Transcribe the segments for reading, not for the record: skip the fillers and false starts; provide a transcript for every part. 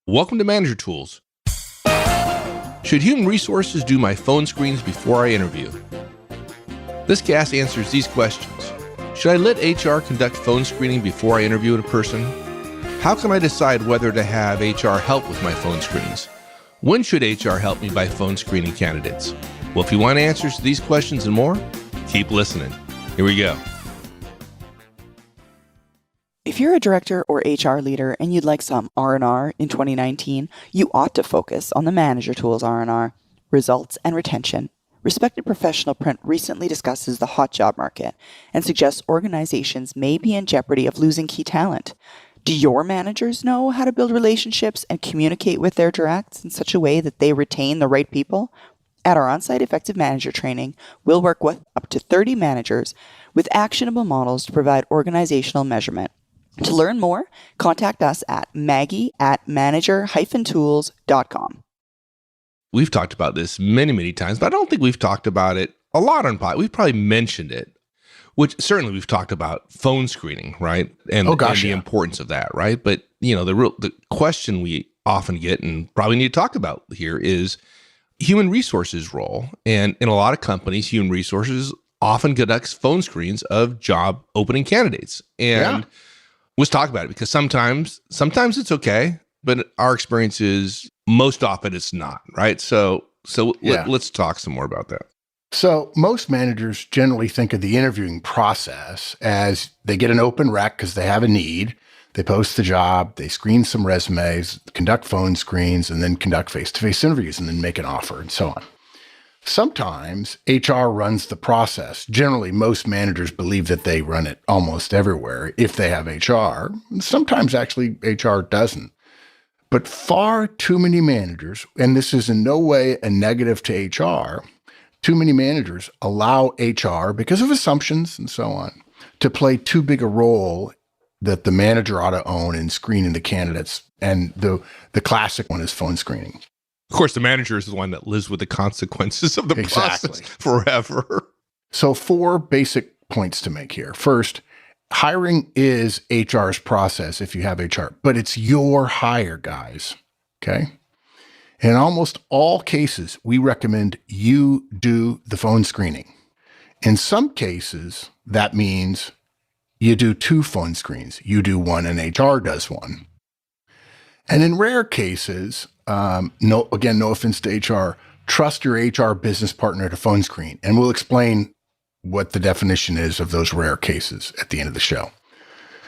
Welcome to Manager Tools. Should human resources do my phone screens before I interview? This cast answers these questions. Should I let HR conduct phone screening before I interview a person? How can I decide whether to have HR help with my phone screens? When should HR help me by phone screening candidates? Well, if you want answers to these questions and more, keep listening. Here we go. If you're a director or HR leader and you'd like some R&R in 2019, you ought to focus on the Manager Tools R&R, results and retention. Respected Professional Print recently discusses the hot job market and suggests organizations may be in jeopardy of losing key talent. Do your managers know how to build relationships and communicate with their directs in such a way that they retain the right people? At our on-site effective manager training, we'll work with up to 30 managers with actionable models to provide organizational measurement. To learn more, contact us at maggie@manager-tools.com. We've talked about this many times, but I don't think we've talked about it a lot on pod. We've probably mentioned it, which certainly we've talked about phone screening, right? And the importance of that, right? But the question we often get and probably need to talk about here is human resources role. And in a lot of companies, human resources often conducts phone screens of job opening candidates. And let's talk about it, because sometimes it's okay, but our experience is most often it's not, right? So let's talk some more about that. So most managers generally think of the interviewing process as they get an open rec because they have a need, they post the job, they screen some resumes, conduct phone screens, and then conduct face-to-face interviews and then make an offer and so on. Sometimes HR runs the process. Generally, most managers believe that they run it almost everywhere if they have HR. Sometimes actually HR doesn't. But far too many managers, and this is in no way a negative to HR, too many managers allow HR, because of assumptions and so on, to play too big a role that the manager ought to own in screening the candidates. And the classic one is phone screening. Of course, the manager is the one that lives with the consequences of the process forever. So 4 basic points to make here. First, hiring is HR's process if you have HR, but it's your hire, guys, okay? In almost all cases, we recommend you do the phone screening. In some cases, that means you do 2 phone screens. You do one and HR does one. And in rare cases, no offense to HR, trust your HR business partner to phone screen. And we'll explain what the definition is of those rare cases at the end of the show.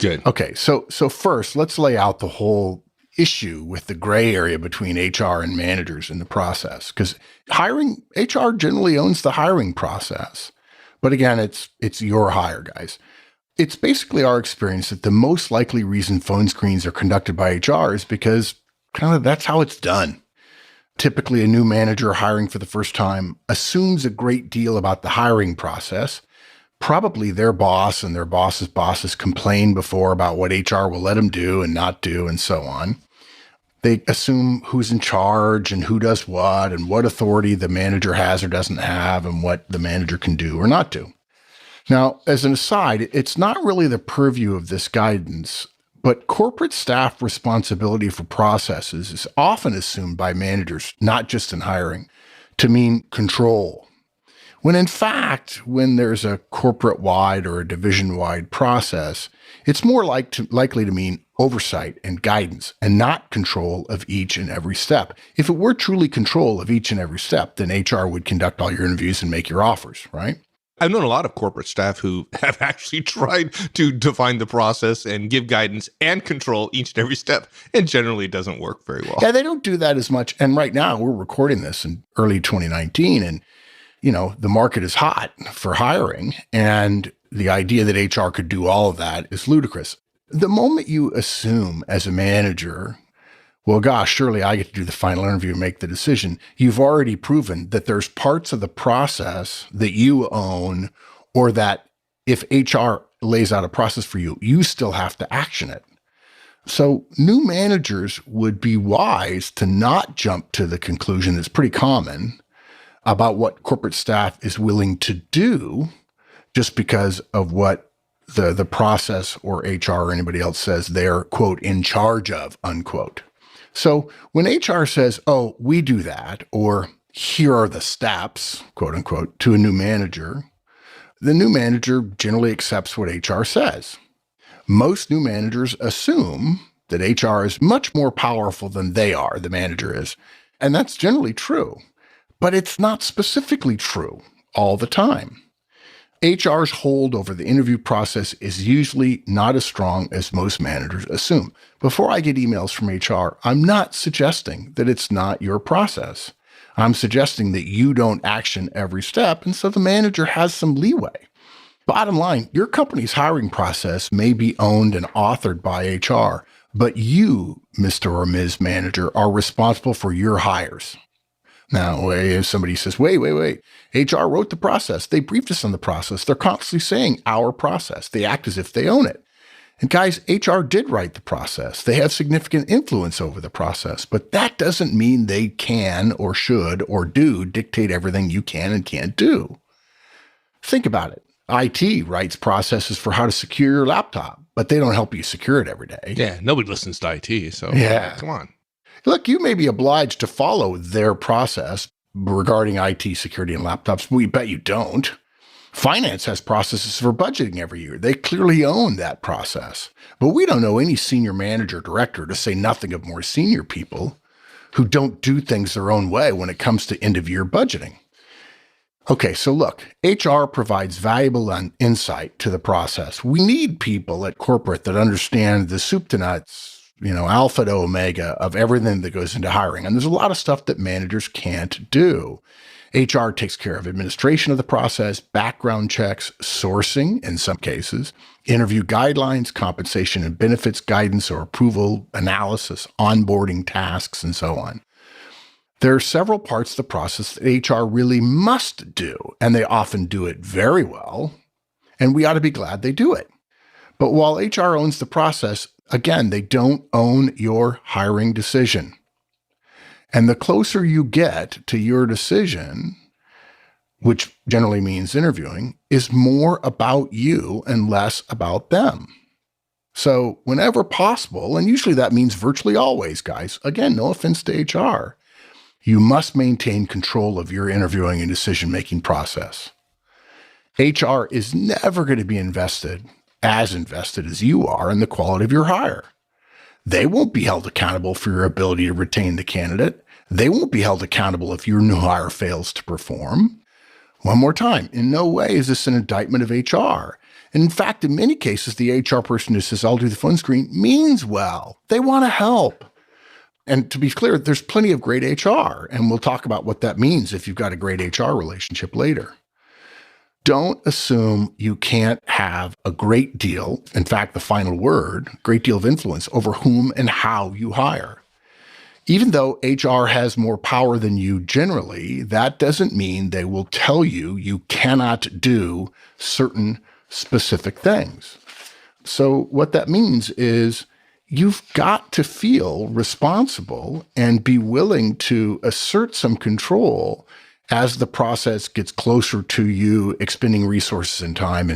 Good. Okay, so first, let's lay out the whole issue with the gray area between HR and managers in the process. Because HR generally owns the hiring process. But again, it's your hire, guys. It's basically our experience that the most likely reason phone screens are conducted by HR is because that's how it's done. Typically, a new manager hiring for the first time assumes a great deal about the hiring process. Probably their boss and their boss's bosses complained before about what HR will let them do and not do and so on. They assume who's in charge and who does what and what authority the manager has or doesn't have and what the manager can do or not do. Now, as an aside, it's not really the purview of this guidance, but corporate staff responsibility for processes is often assumed by managers, not just in hiring, to mean control. When in fact, when there's a corporate-wide or a division-wide process, it's more likely to mean oversight and guidance and not control of each and every step. If it were truly control of each and every step, then HR would conduct all your interviews and make your offers, right? I've known a lot of corporate staff who have actually tried to define the process and give guidance and control each and every step, and generally it doesn't work very well. Yeah, they don't do that as much. And right now we're recording this in early 2019, and the market is hot for hiring, and the idea that HR could do all of that is ludicrous. The moment you assume as a manager, well, gosh, surely I get to do the final interview and make the decision, you've already proven that there's parts of the process that you own, or that if HR lays out a process for you, you still have to action it. So new managers would be wise to not jump to the conclusion that's pretty common about what corporate staff is willing to do just because of what the process or HR or anybody else says they're, quote, in charge of, unquote. So when HR says, oh, we do that, or here are the steps, quote unquote, to a new manager, the new manager generally accepts what HR says. Most new managers assume that HR is much more powerful than they are, the manager is. And that's generally true. But it's not specifically true all the time. HR's hold over the interview process is usually not as strong as most managers assume. Before I get emails from HR, I'm not suggesting that it's not your process. I'm suggesting that you don't action every step, and so the manager has some leeway. Bottom line, your company's hiring process may be owned and authored by HR, but you, Mr. or Ms. Manager, are responsible for your hires. Now, if somebody says, wait, HR wrote the process. They briefed us on the process. They're constantly saying our process. They act as if they own it. And guys, HR did write the process. They have significant influence over the process, but that doesn't mean they can or should or do dictate everything you can and can't do. Think about it. IT writes processes for how to secure your laptop, but they don't help you secure it every day. Yeah, nobody listens to IT, so come on. Look, you may be obliged to follow their process regarding IT security and laptops, but we bet you don't. Finance has processes for budgeting every year. They clearly own that process. But we don't know any senior manager or director, to say nothing of more senior people, who don't do things their own way when it comes to end-of-year budgeting. Okay, so look, HR provides valuable insight to the process. We need people at corporate that understand the soup to nuts, alpha to omega of everything that goes into hiring. And there's a lot of stuff that managers can't do. HR takes care of administration of the process, background checks, sourcing in some cases, interview guidelines, compensation and benefits guidance or approval, analysis, onboarding tasks, and so on. There are several parts of the process that HR really must do, and they often do it very well, and we ought to be glad they do it. But while HR owns the process, again, they don't own your hiring decision. And the closer you get to your decision, which generally means interviewing, is more about you and less about them. So whenever possible, and usually that means virtually always, guys, again, no offense to HR, you must maintain control of your interviewing and decision-making process. HR is never going to be invested as you are in the quality of your hire. They won't be held accountable for your ability to retain the candidate. They won't be held accountable if your new hire fails to perform. One more time, in no way is this an indictment of HR. And in fact, in many cases, the HR person who says, I'll do the phone screen, means well. They want to help. And to be clear, there's plenty of great HR, and we'll talk about what that means if you've got a great HR relationship later. Don't assume you can't have a great deal, in fact, the final word, great deal of influence over whom and how you hire. Even though HR has more power than you generally, that doesn't mean they will tell you you cannot do certain specific things. So what that means is you've got to feel responsible and be willing to assert some control as the process gets closer to you expending resources and time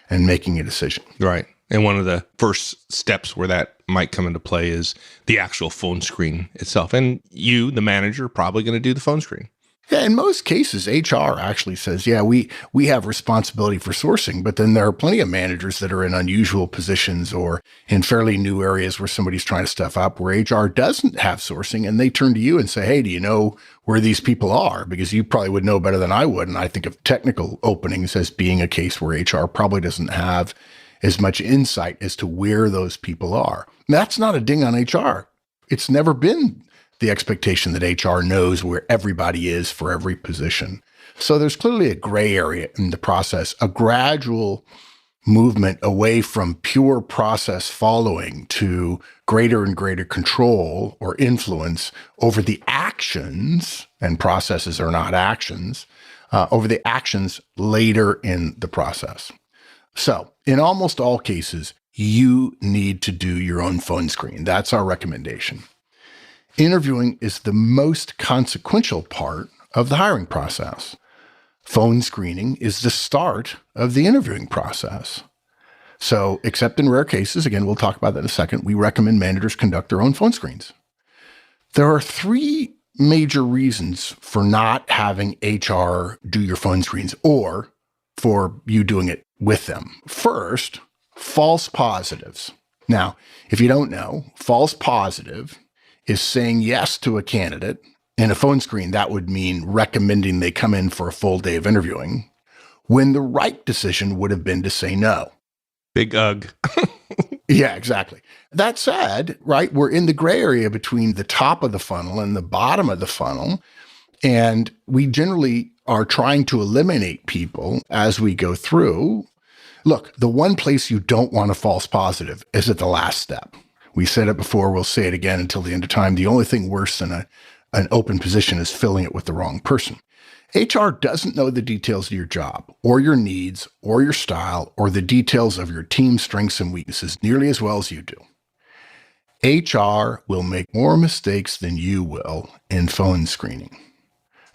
and making a decision. Right. And one of the first steps where that might come into play is the actual phone screen itself. And you, the manager, are probably going to do the phone screen. Yeah, in most cases, HR actually says, yeah, we have responsibility for sourcing, but then there are plenty of managers that are in unusual positions or in fairly new areas where somebody's trying to stuff up where HR doesn't have sourcing, and they turn to you and say, hey, do you know where these people are? Because you probably would know better than I would. And I think of technical openings as being a case where HR probably doesn't have as much insight as to where those people are. That's not a ding on HR. It's never been the expectation that HR knows where everybody is for every position. So there's clearly a gray area in the process, a gradual movement away from pure process following to greater and greater control or influence over the actions, and processes are not actions, over the actions later in the process. So in almost all cases, you need to do your own phone screen. That's our recommendation. Interviewing is the most consequential part of the hiring process. Phone screening is the start of the interviewing process. So, except in rare cases, again, we'll talk about that in a second, we recommend managers conduct their own phone screens. There are three major reasons for not having HR do your phone screens or for you doing it with them. First, false positives. Now, if you don't know, false positive is saying yes to a candidate. In a phone screen, that would mean recommending they come in for a full day of interviewing, when the right decision would have been to say no. Big ugh. Yeah, exactly. That said, right, we're in the gray area between the top of the funnel and the bottom of the funnel. And we generally are trying to eliminate people as we go through. Look, the one place you don't want a false positive is at the last step. We said it before, we'll say it again until the end of time. The only thing worse than an open position is filling it with the wrong person. HR doesn't know the details of your job or your needs or your style or the details of your team's strengths and weaknesses nearly as well as you do. HR will make more mistakes than you will in phone screening.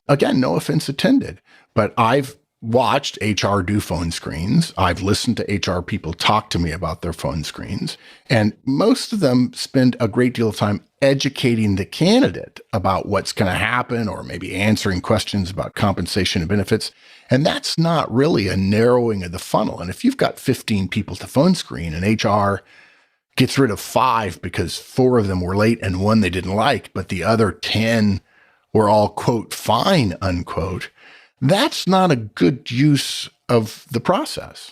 Again, no offense intended, but I've watched HR do phone screens. I've listened to HR people talk to me about their phone screens, and most of them spend a great deal of time educating the candidate about what's going to happen or maybe answering questions about compensation and benefits. And that's not really a narrowing of the funnel. And if you've got 15 people to phone screen and HR gets rid of 5 because 4 of them were late and 1 they didn't like, but the other 10 were all, quote, fine, unquote, that's not a good use of the process.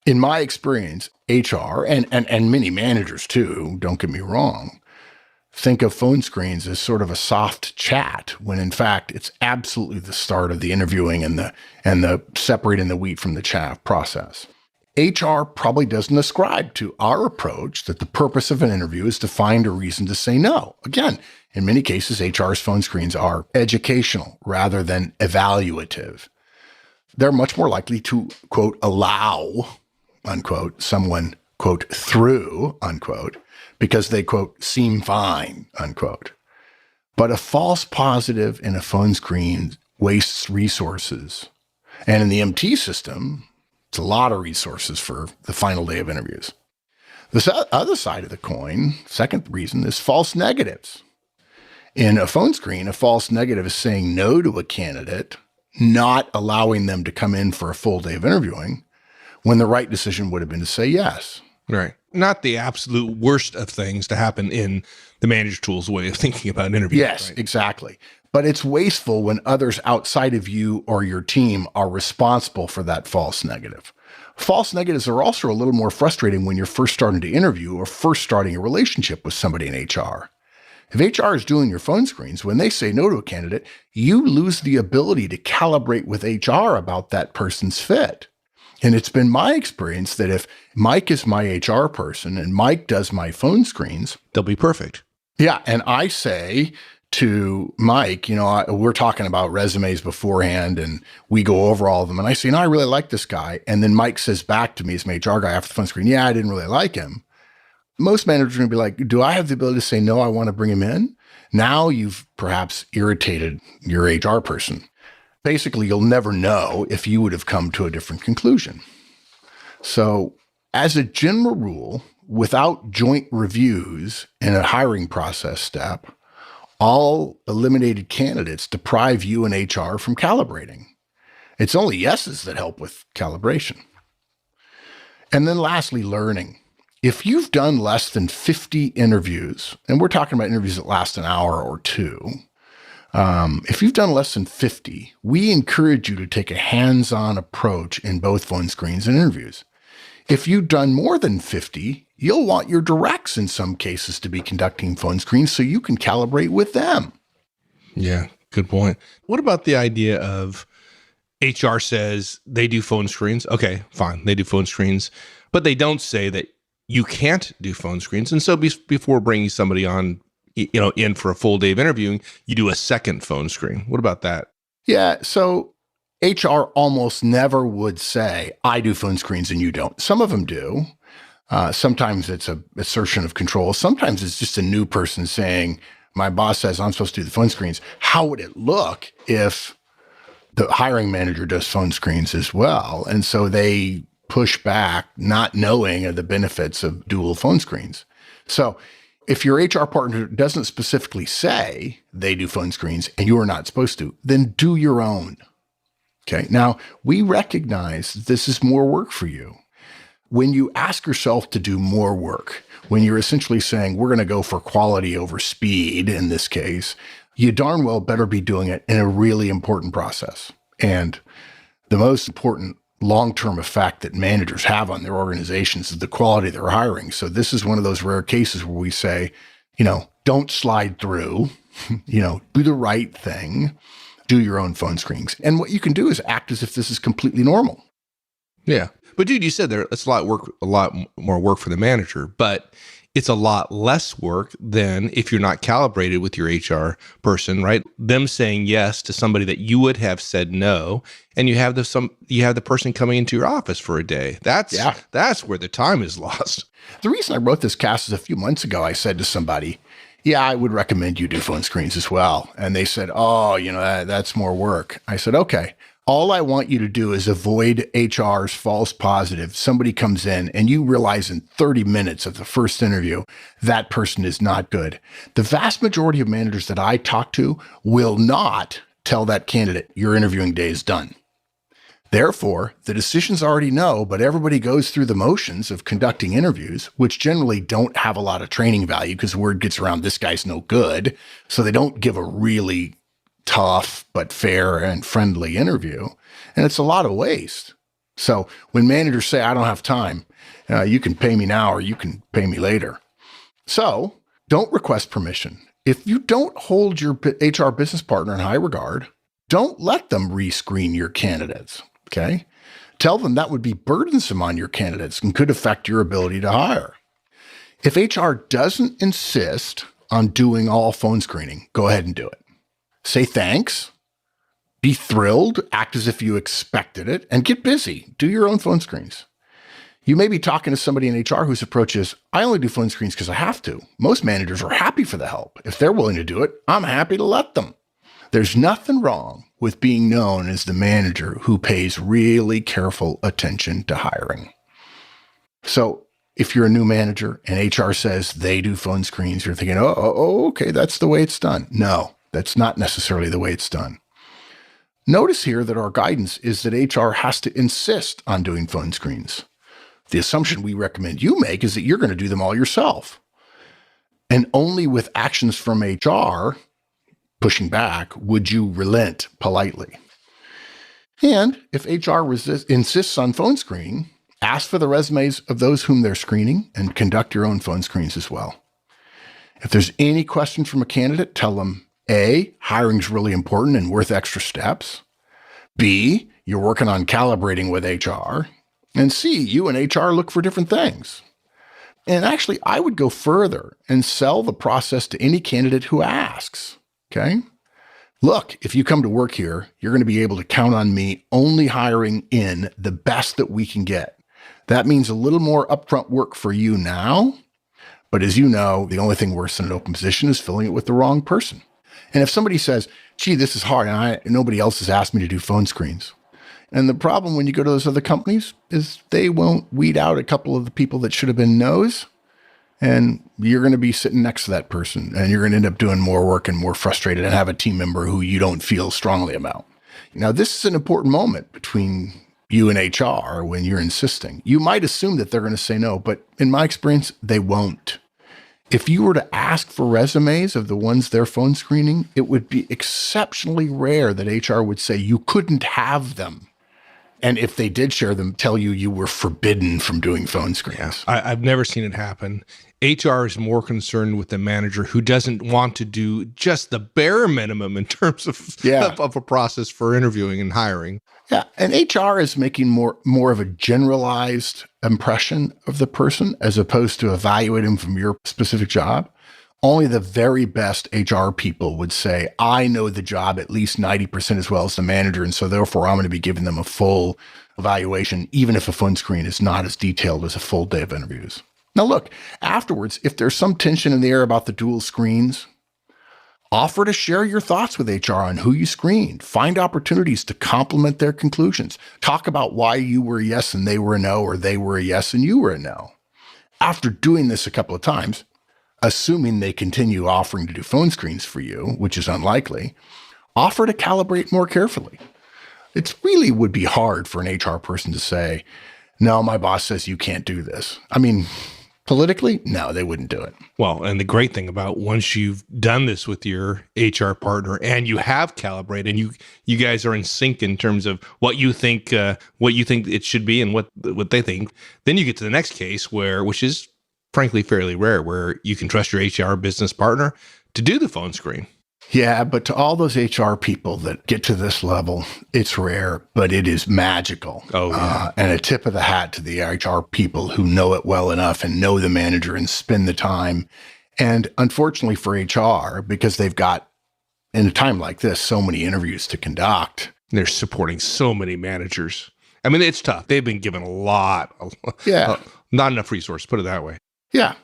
In my experience, HR and many managers too, don't get me wrong, think of phone screens as sort of a soft chat when in fact it's absolutely the start of the interviewing and the separating the wheat from the chaff process. HR probably doesn't ascribe to our approach that the purpose of an interview is to find a reason to say no. Again, in many cases, HR's phone screens are educational rather than evaluative. They're much more likely to, quote, allow, unquote, someone, quote, through, unquote, because they, quote, seem fine, unquote. But a false positive in a phone screen wastes resources. And in the MT system, it's a lot of resources for the final day of interviews. The other side of the coin, second reason, is false negatives. In a phone screen, a false negative is saying no to a candidate, not allowing them to come in for a full day of interviewing, when the right decision would have been to say yes. Right. Not the absolute worst of things to happen in the Manager Tools way of thinking about an interview. Yes, right? Exactly. But it's wasteful when others outside of you or your team are responsible for that false negative. False negatives are also a little more frustrating when you're first starting to interview or first starting a relationship with somebody in HR. If HR is doing your phone screens, when they say no to a candidate, you lose the ability to calibrate with HR about that person's fit. And it's been my experience that if Mike is my HR person and Mike does my phone screens, they'll be perfect. Yeah. And I say to Mike, we're talking about resumes beforehand and we go over all of them. And I say, I really like this guy. And then Mike says back to me as my HR guy after the phone screen, yeah, I didn't really like him. Most managers are going to be like, do I have the ability to say, no, I want to bring him in? Now you've perhaps irritated your HR person. Basically, you'll never know if you would have come to a different conclusion. So as a general rule, without joint reviews in a hiring process step, all eliminated candidates deprive you and HR from calibrating. It's only yeses that help with calibration. And then lastly, learning. If you've done less than 50 interviews, and we're talking about interviews that last an hour or two, if you've done less than 50, we encourage you to take a hands-on approach in both phone screens and interviews. If you've done more than 50, you'll want your directs in some cases to be conducting phone screens so you can calibrate with them. Yeah, good point. What about the idea of HR says they do phone screens? Okay, fine, they do phone screens, but they don't say that you can't do phone screens. And so before bringing somebody on, in for a full day of interviewing, you do a second phone screen. What about that? Yeah. So HR almost never would say, I do phone screens and you don't. Some of them do. Sometimes it's an assertion of control. Sometimes it's just a new person saying, my boss says I'm supposed to do the phone screens. How would it look if the hiring manager does phone screens as well? And so they push back, not knowing of the benefits of dual phone screens. So if your HR partner doesn't specifically say they do phone screens and you are not supposed to, then do your own. Okay. Now, we recognize this is more work for you. When you ask yourself to do more work, when you're essentially saying we're going to go for quality over speed in this case, you darn well better be doing it in a really important process. And the most important long-term effect that managers have on their organizations is the quality they're hiring. So this is one of those rare cases where we say, don't slide through, do the right thing, do your own phone screenings. And what you can do is act as if this is completely normal. Yeah. But dude, you said it's a lot more work for the manager, but it's a lot less work than if you're not calibrated with your HR person, right? Them saying yes to somebody that you would have said no, and you have the person coming into your office for a day. That's where the time is lost. The reason I wrote this cast is a few months ago, I said to somebody, yeah, I would recommend you do phone screens as well. And they said, oh, that's more work. I said, okay. All I want you to do is avoid HR's false positive. Somebody comes in and you realize in 30 minutes of the first interview, that person is not good. The vast majority of managers that I talk to will not tell that candidate your interviewing day is done. Therefore, the decision's already no, but everybody goes through the motions of conducting interviews, which generally don't have a lot of training value because word gets around this guy's no good. So they don't give a really tough but fair and friendly interview, and it's a lot of waste. So when managers say, I don't have time, you can pay me now or you can pay me later. So don't request permission. If you don't hold your HR business partner in high regard, don't let them rescreen your candidates, okay? Tell them that would be burdensome on your candidates and could affect your ability to hire. If HR doesn't insist on doing all phone screening, go ahead and do it. Say thanks, be thrilled, act as if you expected it, and get busy. Do your own phone screens. You may be talking to somebody in HR whose approach is, I only do phone screens because I have to. Most managers are happy for the help. If they're willing to do it, I'm happy to let them. There's nothing wrong with being known as the manager who pays really careful attention to hiring. So if you're a new manager and HR says they do phone screens, you're thinking, okay, that's the way it's done. No. That's not necessarily the way it's done. Notice here that our guidance is that HR has to insist on doing phone screens. The assumption we recommend you make is that you're going to do them all yourself. And only with actions from HR pushing back would you relent politely. And if HR insists on phone screening, ask for the resumes of those whom they're screening and conduct your own phone screens as well. If there's any question from a candidate, tell them, A, hiring's really important and worth extra steps. B, you're working on calibrating with HR. And C, you and HR look for different things. And actually, I would go further and sell the process to any candidate who asks, okay? Look, if you come to work here, you're going to be able to count on me only hiring in the best that we can get. That means a little more upfront work for you now. But as you know, the only thing worse than an open position is filling it with the wrong person. And if somebody says, gee, this is hard, and nobody else has asked me to do phone screens. And the problem when you go to those other companies is they won't weed out a couple of the people that should have been no's. And you're going to be sitting next to that person and you're going to end up doing more work and more frustrated and have a team member who you don't feel strongly about. Now, this is an important moment between you and HR when you're insisting. You might assume that they're going to say no, but in my experience, they won't. If you were to ask for resumes of the ones they're phone screening, it would be exceptionally rare that HR would say you couldn't have them. And if they did share them, tell you you were forbidden from doing phone screens. Yeah, I've never seen it happen. HR is more concerned with the manager who doesn't want to do just the bare minimum in terms of a process for interviewing and hiring. Yeah, and HR is making more of a generalized impression of the person as opposed to evaluating from your specific job. Only the very best HR people would say, I know the job at least 90% as well as the manager, and so therefore I'm going to be giving them a full evaluation, even if a phone screen is not as detailed as a full day of interviews. Now look, afterwards, if there's some tension in the air about the dual screens, offer to share your thoughts with HR on who you screened. Find opportunities to complement their conclusions. Talk about why you were a yes and they were a no, or they were a yes and you were a no. After doing this a couple of times, assuming they continue offering to do phone screens for you, which is unlikely, offer to calibrate more carefully. It really would be hard for an HR person to say, no, my boss says you can't do this. I mean, politically, no, they wouldn't do it. Well, and the great thing about once you've done this with your HR partner and you have calibrated and you guys are in sync in terms of what you think it should be and what they think, then you get to the next case which is frankly fairly rare, where you can trust your HR business partner to do the phone screen. Yeah, but to all those HR people that get to this level, it's rare, but it is magical. Oh, yeah. And a tip of the hat to the HR people who know it well enough and know the manager and spend the time. And unfortunately for HR, because they've got, in a time like this, so many interviews to conduct. They're supporting so many managers. I mean, it's tough. They've been given a lot. Not enough resource, put it that way. Yeah.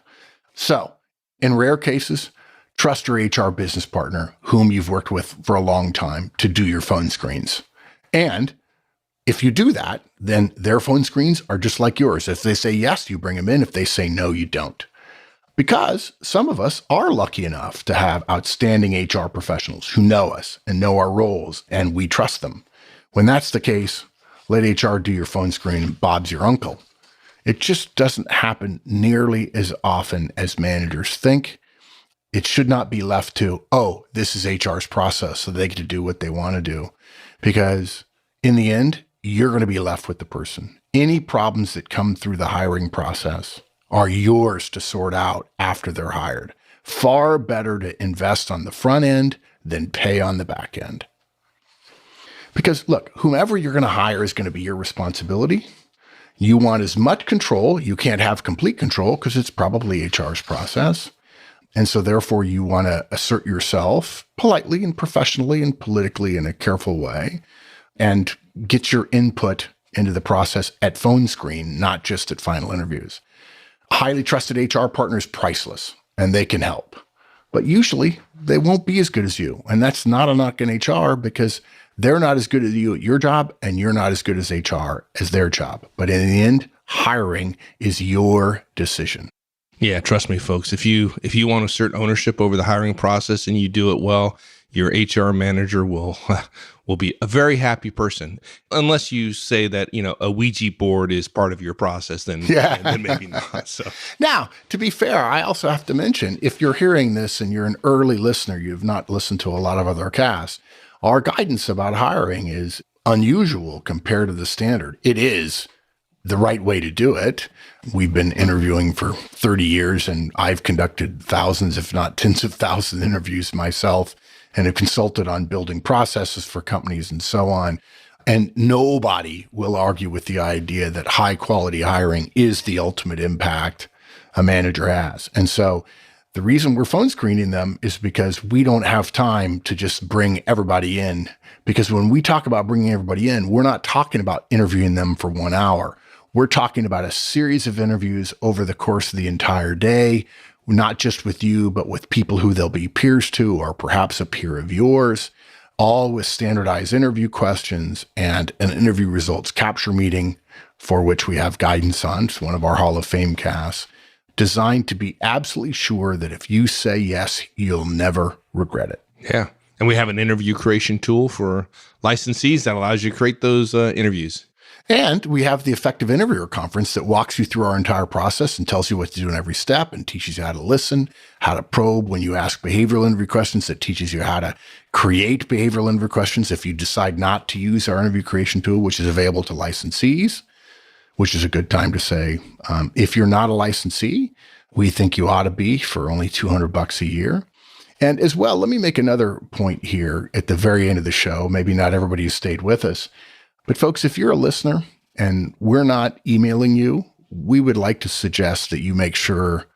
So in rare cases, trust your HR business partner, whom you've worked with for a long time, to do your phone screens. And if you do that, then their phone screens are just like yours. If they say yes, you bring them in. If they say no, you don't. Because some of us are lucky enough to have outstanding HR professionals who know us and know our roles, and we trust them. When that's the case, let HR do your phone screen and Bob's your uncle. It just doesn't happen nearly as often as managers think. It should not be left to, oh, this is HR's process, so they get to do what they want to do. Because in the end, you're going to be left with the person. Any problems that come through the hiring process are yours to sort out after they're hired. Far better to invest on the front end than pay on the back end. Because look, whomever you're going to hire is going to be your responsibility. You want as much control. You can't have complete control because it's probably HR's process. And so therefore you want to assert yourself politely and professionally and politically in a careful way and get your input into the process at phone screen, not just at final interviews. A highly trusted HR partner is priceless and they can help, but usually they won't be as good as you. And that's not a knock in HR because they're not as good as you at your job and you're not as good as HR as their job. But in the end, hiring is your decision. Yeah, trust me, folks. If you want to assert ownership over the hiring process and you do it well, your HR manager will be a very happy person. Unless you say that, a Ouija board is part of your process, then maybe not. So now, to be fair, I also have to mention, if you're hearing this and you're an early listener, you've not listened to a lot of other casts, our guidance about hiring is unusual compared to the standard. It is the right way to do it. We've been interviewing for 30 years and I've conducted thousands, if not tens of thousands of interviews myself and have consulted on building processes for companies and so on. And nobody will argue with the idea that high quality hiring is the ultimate impact a manager has. And so the reason we're phone screening them is because we don't have time to just bring everybody in. Because when we talk about bringing everybody in, we're not talking about interviewing them for 1 hour. We're talking about a series of interviews over the course of the entire day, not just with you, but with people who they'll be peers to, or perhaps a peer of yours, all with standardized interview questions and an interview results capture meeting for which we have guidance on. It's one of our Hall of Fame casts, designed to be absolutely sure that if you say yes, you'll never regret it. Yeah. And we have an interview creation tool for licensees that allows you to create those interviews. And we have the Effective Interviewer Conference that walks you through our entire process and tells you what to do in every step and teaches you how to listen, how to probe when you ask behavioral interview questions, that teaches you how to create behavioral interview questions if you decide not to use our interview creation tool, which is available to licensees, which is a good time to say, if you're not a licensee, we think you ought to be for only $200 a year. And as well, let me make another point here at the very end of the show. Maybe not everybody has stayed with us. But folks, if you're a listener and we're not emailing you, we would like to suggest that you make sure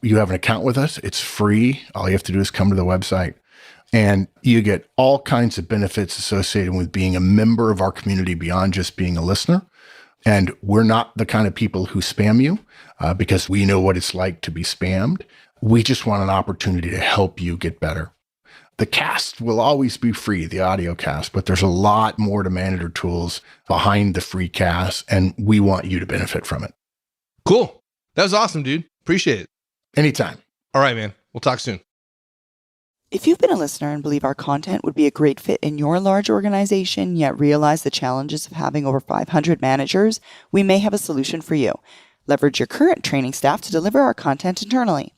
you have an account with us. It's free. All you have to do is come to the website and you get all kinds of benefits associated with being a member of our community beyond just being a listener. And we're not the kind of people who spam you because we know what it's like to be spammed. We just want an opportunity to help you get better. The cast will always be free, the audio cast, but there's a lot more to manager tools behind the free cast, and we want you to benefit from it. Cool. That was awesome, dude. Appreciate it. Anytime. All right, man. We'll talk soon. If you've been a listener and believe our content would be a great fit in your large organization, yet realize the challenges of having over 500 managers, we may have a solution for you. Leverage your current training staff to deliver our content internally.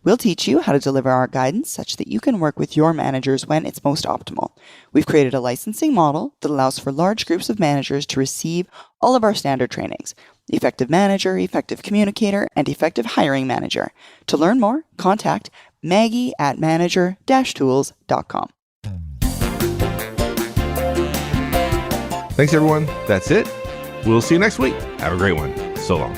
We'll teach you how to deliver our guidance such that you can work with your managers when it's most optimal. We've created a licensing model that allows for large groups of managers to receive all of our standard trainings: Effective Manager, Effective Communicator, and Effective Hiring Manager. To learn more, contact Maggie@manager-tools.com. Thanks, everyone. That's it. We'll see you next week. Have a great one. So long.